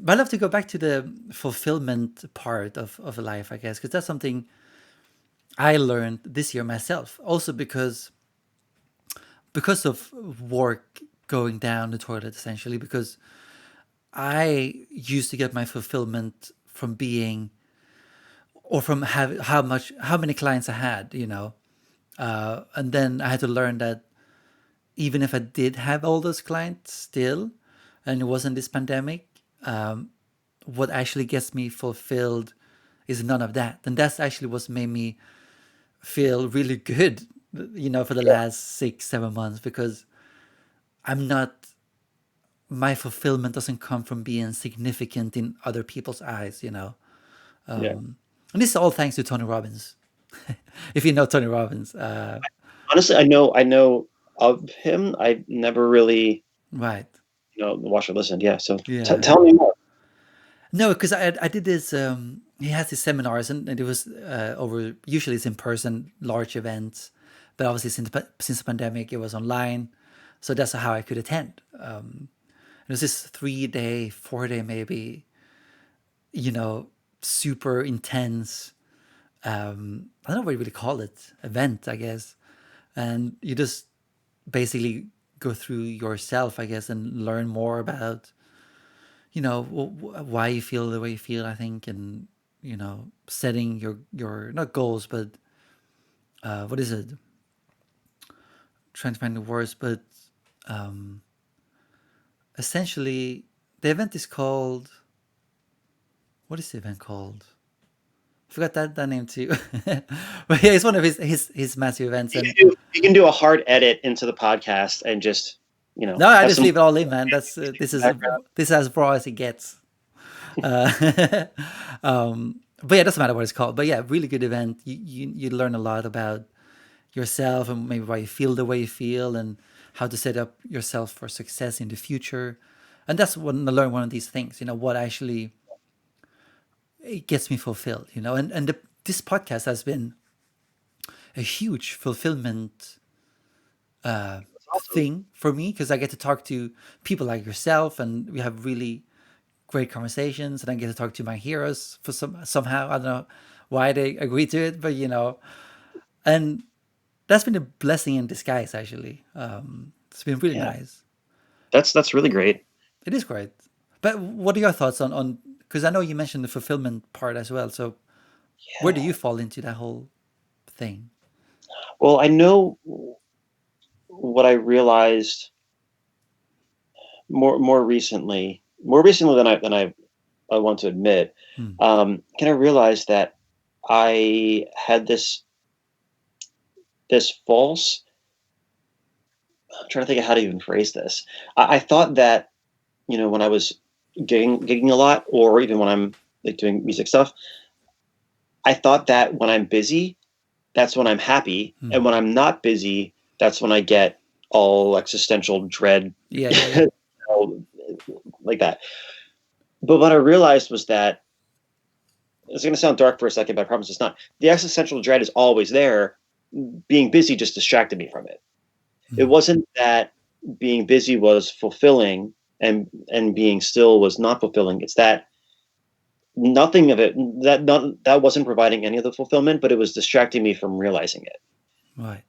But I'd love to go back to the fulfillment part of life, I guess, because that's something I learned this year myself. Also because of work going down the toilet, essentially, because I used to get my fulfillment from being or from how many clients I had, and then I had to learn that even if I did have all those clients still, and it wasn't this pandemic, what actually gets me fulfilled is none of that. And that's actually what's made me feel really good, for the last 6, 7 months, because I'm not, my fulfillment doesn't come from being significant in other people's eyes. Yeah. And this is all thanks to Tony Robbins. If you know Tony Robbins, Honestly, I know of him. I never really, right. watched or listened. Yeah. So Yeah. tell me more. No, because I did this. He has these seminars, and it was over. Usually, it's in person, large events, but obviously since the pandemic, it was online, so that's how I could attend. It was this 3 day, 4 day, maybe, you know, super intense. I don't know what you really call it, event, I guess, and you just basically go through yourself, I guess, and learn more about why you feel the way you feel, I think, and setting your not goals, but what is it, trying to find the words, but essentially the event is called, what is the event called, I forgot that name too. But yeah, it's one of his massive events. And You can do a hard edit into the podcast and just, no, I have just some leave it all in, man. That's background. this is as broad as it gets. uh, but yeah, it doesn't matter what it's called, but yeah, really good event. You learn a lot about yourself and maybe why you feel the way you feel, and how to set up yourself for success in the future. And that's when I learned one of these things, what actually it gets me fulfilled, and this podcast has been a huge fulfillment That's awesome. thing for me, because I get to talk to people like yourself, and we have really great conversations, and I get to talk to my heroes for somehow, I don't know why they agree to it, but and that's been a blessing in disguise, actually. It's been really Yeah. nice. That's really great. It is great. But what are your thoughts on, because I know you mentioned the fulfillment part as well, so where do Yeah. you fall into that whole thing? Well, I know what I realized more recently than I want to admit. Hmm. Kind of realized that I had this false. I'm trying to think of how to even phrase this. I thought that, when I was gigging a lot, or even when I'm like doing music stuff, I thought that when I'm busy, that's when I'm happy, and Hmm. when I'm not busy, that's when I get all existential dread, Yeah, yeah, yeah. you know, like that. But what I realized was that it's going to sound dark for a second, but I promise it's not. The existential dread is always there. Being busy just distracted me from it. It Hmm. wasn't that being busy was fulfilling and being still was not fulfilling. It's that nothing of it that wasn't providing any of the fulfillment, but it was distracting me from realizing it. Right.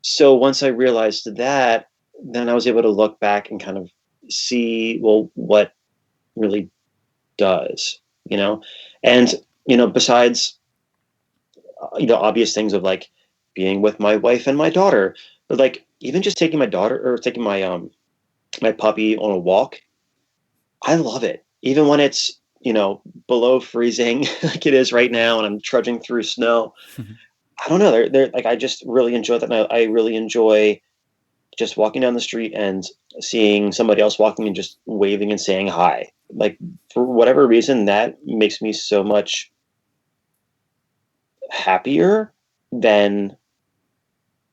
So once I realized that, then I was able to look back and kind of see, well, what really does, you know? And, besides, obvious things of like being with my wife and my daughter, but like even just taking my daughter or taking my puppy on a walk, I love it. Even when it's, below freezing like it is right now and I'm trudging through snow. I don't know. They're like, I just really enjoy that. And I really enjoy just walking down the street and seeing somebody else walking and just waving and saying hi. Like, for whatever reason, that makes me so much happier than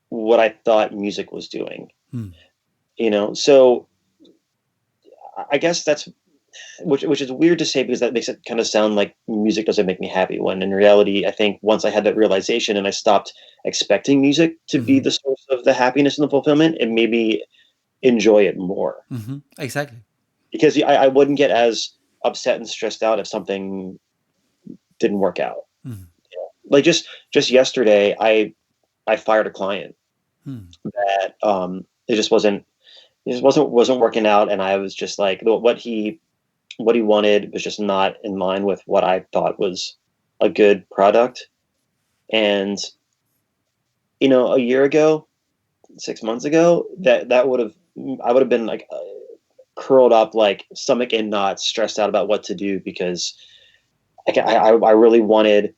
what I thought music was doing. Hmm. So I guess that's which is weird to say, because that makes it kind of sound like music doesn't make me happy, when in reality, I think once I had that realization and I stopped expecting music to be Hmm. the source of the happiness and the fulfillment, it made me enjoy it more, Hmm. Exactly. because I wouldn't get as upset and stressed out if something didn't work out. Mm. Like just yesterday, I fired a client Mm. that it just wasn't working out, and I was just like, what he wanted was just not in line with what I thought was a good product. And a year ago, 6 months ago, that would have I would have been like curled up, like stomach in knots, stressed out about what to do, because like I really wanted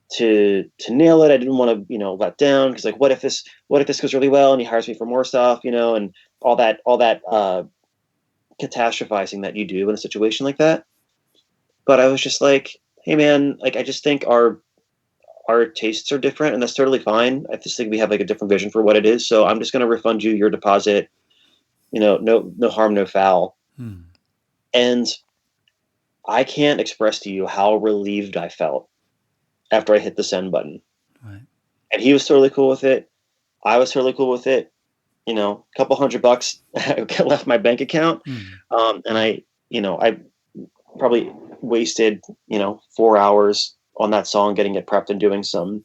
to nail it. I didn't want to let down, because like what if this goes really well and he hires me for more stuff, and all that catastrophizing that you do in a situation like that. But I was just like, hey man, like I just think our tastes are different, and that's totally fine. I just think we have like a different vision for what it is. So I'm just going to refund you your deposit. No harm, no foul. Mm. And I can't express to you how relieved I felt after I hit the send button. Right. And he was totally cool with it. I was totally cool with it. A couple $100 left my bank account. Mm. And I probably wasted, 4 hours on that song, getting it prepped and doing Mm.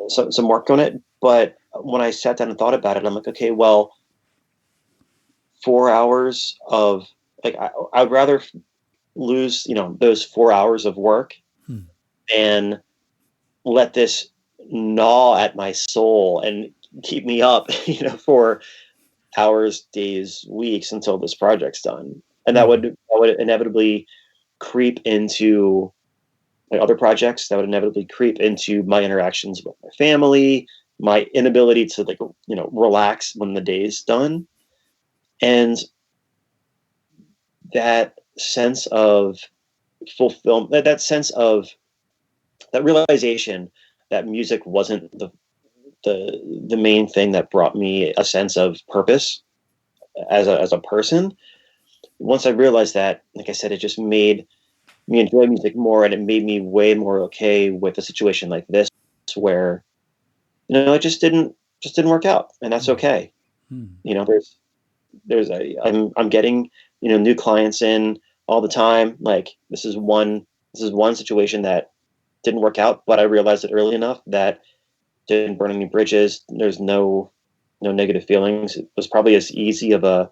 some work on it. But when I sat down and thought about it, I'm like, okay, well, 4 hours of like, I'd rather lose, those 4 hours of work Mm. than let this gnaw at my soul and keep me up, for hours, days, weeks until this project's done. And that would Mm. that would inevitably creep into my other projects. That would inevitably creep into my interactions with my family, my inability to like, relax when the day's done. And that sense of fulfillment, that sense of that realization that music wasn't the main thing that brought me a sense of purpose as a person. Once I realized that, like I said, it just made me enjoy music more, and it made me way more okay with a situation like this, where it just didn't work out, and that's Mm. okay. Mm. I'm getting new clients in all the time. Like this is one situation that didn't work out, but I realized it early enough that didn't burn any bridges. There's no negative feelings. It was probably as easy of a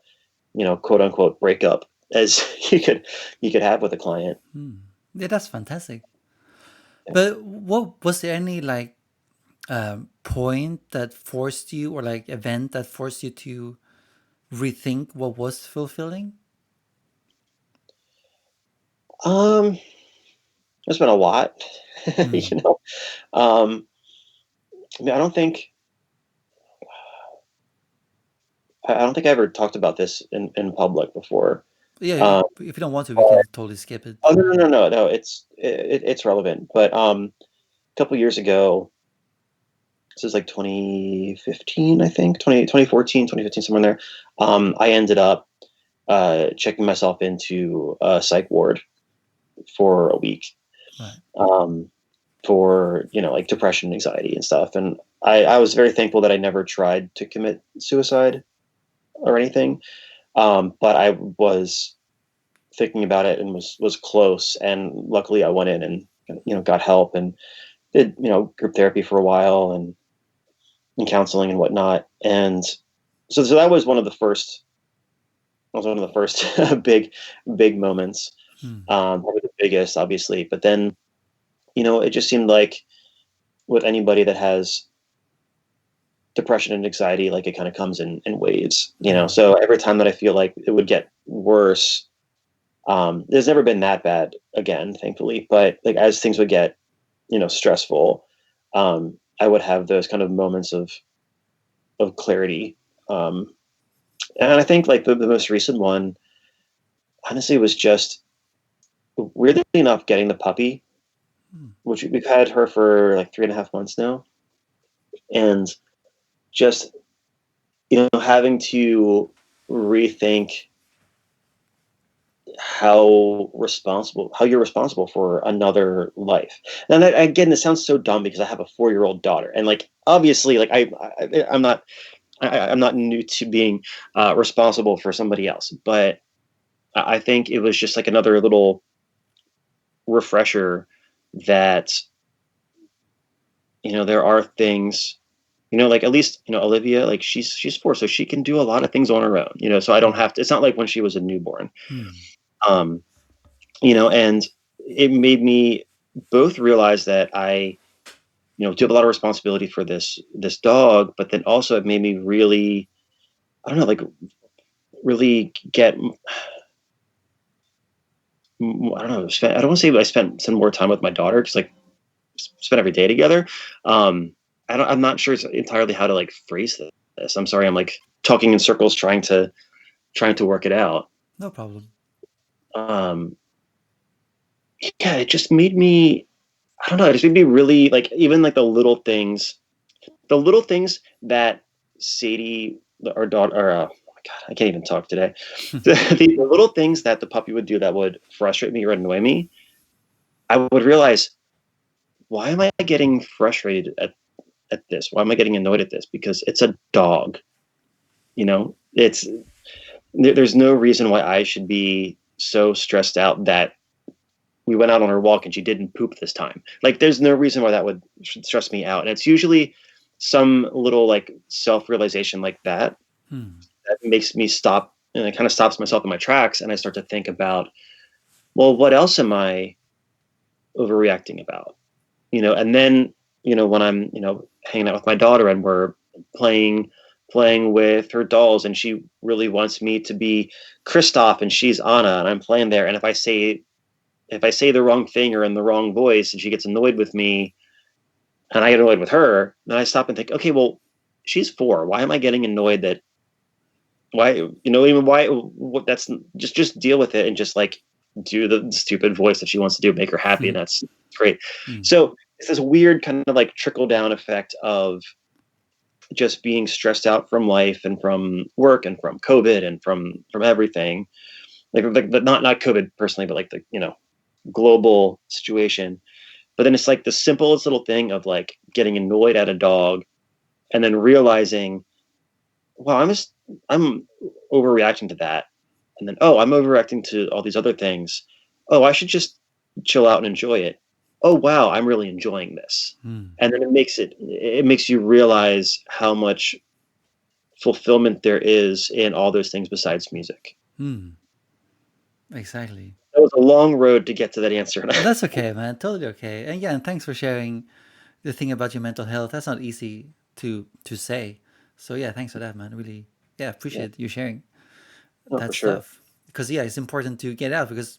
quote unquote breakup as you could have with a client. Mm. Yeah, that's fantastic. But what was there any like point that forced you, or like event that forced you to rethink what was fulfilling? Um, there's been a lot, you Mm. know. Um, I mean, I don't think I ever talked about this in public before. Yeah, Um, if you don't want to, we but, can totally skip it. oh, no, it's relevant. But a couple years ago, this is like 2015, I think, 2014, 2015, somewhere in there. I ended up checking myself into a psych ward for a week, Right. um, for like depression, and anxiety, and stuff. And I was very thankful that I never tried to commit suicide or anything. But I was thinking about it and was close. And luckily, I went in and got help and did group therapy for a while, and counseling and whatnot. And so that was one of the first. That was one of the first big moments. Mm. Probably the biggest, obviously. But then it just seemed like with anybody that has depression and anxiety, like it kind of comes in waves. Mm. So every time that I feel like it would get worse, there's never been that bad again, thankfully. But like as things would get stressful, I would have those kind of moments of clarity. Um, and I think like the most recent one, honestly, was just weirdly enough getting the puppy, Mm. which we've had her for like 3.5 months now, and just having to rethink how you're responsible for another life. And that, again, this sounds so dumb because I have a 4-year-old daughter, and like obviously, like I'm not new to being responsible for somebody else, but I think it was just like another little refresher that, there are things, like at least, Olivia, like she's 4, so she can do a lot of things on her own, so I don't Mm. have to, it's not like when she was a newborn. Mm. Um, and it made me both realize that I, do have a lot of responsibility for this dog, but then also it made me really, I don't know, like really get, I don't know, I don't want to say I spent some more time with my daughter because like spend every day together. Um, I'm not sure entirely how to like phrase this. I'm sorry. I'm like talking in circles, trying to work it out. No problem. Um, yeah, it just made me. I don't know. It just made me really like even like the little things that Sadie, our daughter, or oh my god, I can't even talk today. The little things that the puppy would do that would frustrate me or annoy me, I would realize, why am I getting frustrated at this? Why am I getting annoyed at this? Because it's a dog. It's there's no reason why I should be so stressed out that we went out on her walk and she didn't poop this time. Like, there's no reason why that would stress me out. And it's usually some little like self realization like that Hmm. that makes me stop, and it kind of stops myself in my tracks. And I start to think about, well, what else am I overreacting about? And then, when I'm, hanging out with my daughter and we're playing with her dolls, and she really wants me to be Kristoff and she's Anna, and I'm playing there, and if I say the wrong thing or in the wrong voice and she gets annoyed with me and I get annoyed with her, then I stop and think, okay, well, she's 4. Why am I getting annoyed that why, even why, that's just deal with it and just like do the stupid voice that she wants to do, make her happy. And that's great. Hmm. So it's this weird kind of like trickle down effect of just being stressed out from life and from work and from COVID and from everything, like not COVID personally, but like the, global situation. But then it's like the simplest little thing of like getting annoyed at a dog and then realizing, wow, I'm overreacting to that. And then, oh, I'm overreacting to all these other things. Oh, I should just chill out and enjoy it. Oh, wow, I'm really enjoying this. Hmm. And then it makes you realize how much fulfillment there is in all those things besides music. Hmm. Exactly. That was a long road to get to that answer. Oh, that's okay, man. Totally okay. And yeah, and thanks for sharing the thing about your mental health. That's not easy to say. So yeah, thanks for that, man. Really, yeah, Yeah, appreciate you sharing no, that for sure. stuff. Because yeah, it's important to get out because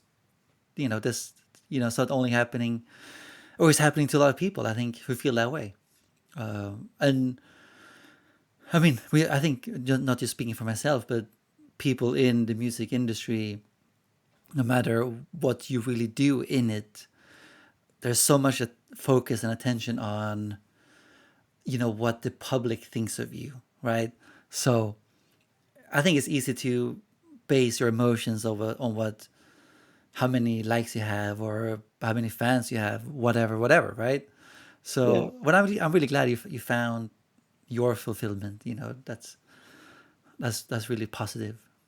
this it's not only happening or it's happening to a lot of people. I think who feel that way. And I mean, I think not just speaking for myself, but people in the music industry, no matter what you really do in it, there's so much focus and attention on what the public thinks of you, right? So I think it's easy to base your emotions over on what how many likes you have or how many fans you have, whatever, right? Yeah. So, but I'm really glad you found your fulfillment. That's really positive.